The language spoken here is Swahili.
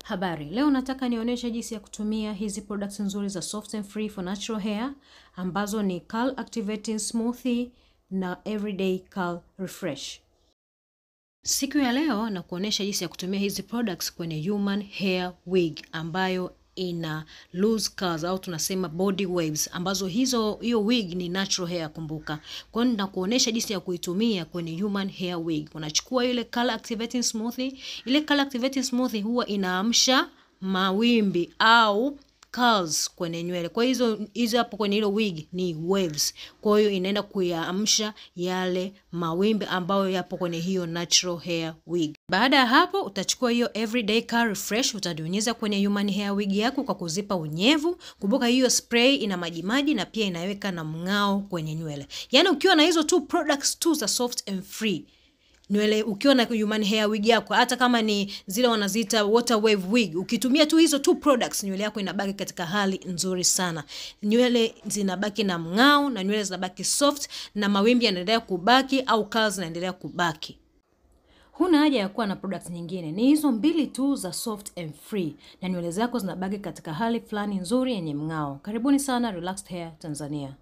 Habari, leo nataka nionyeshe jinsi ya kutumia hizi products nzuri za Soft and Free for Natural Hair ambazo ni Curl Activating Smoothie na Everyday Curl Refresh. Siku ya leo na kuonyesha jinsi ya kutumia hizi products kwenye human hair wig ambayo ina loose curls au tunasema body waves ambazo hiyo wig ni natural hair, kumbuka. Kwa hiyo ninakuonyesha jinsi ya kuitumia kwenye human hair wig. Unachukua ile Curl Activating Smoothie. Ile Curl Activating Smoothie huwa inaamsha mawimbi au curls kwenye nywele. Kwa hizo hapo kwenye hilo wig ni waves. Kwa hiyo inaenda kuyaamsha yale mawimbi ambayo yapo kwenye hiyo natural hair wig. Baada ya hapo utachukua hiyo Everyday Curl Refresh, utadionyeza kwenye human hair wig yako kwa kuzipa unyevu. Kumbuka hiyo spray ina majimaji na pia inaweka na mng'ao kwenye nywele. Yaani ukiwa na hizo two products tu za Soft and Free nywele, ukiwa na human hair wig yako, hata kama ni zile wanaziita water wave wig, ukitumia tu hizo two products nywele yako inabaki katika hali nzuri sana. Nywele zinabaki na mng'ao na nywele zinabaki soft na mawimbi yanaendelea kubaki au curls zinaendelea kubaki. Huna haja ya kuwa na products nyingine. Ni hizo mbili tu za Soft and Free na nywele zako zinabaki katika hali fulani nzuri yenye mng'ao. Karibuni sana Relaxed Hair Tanzania.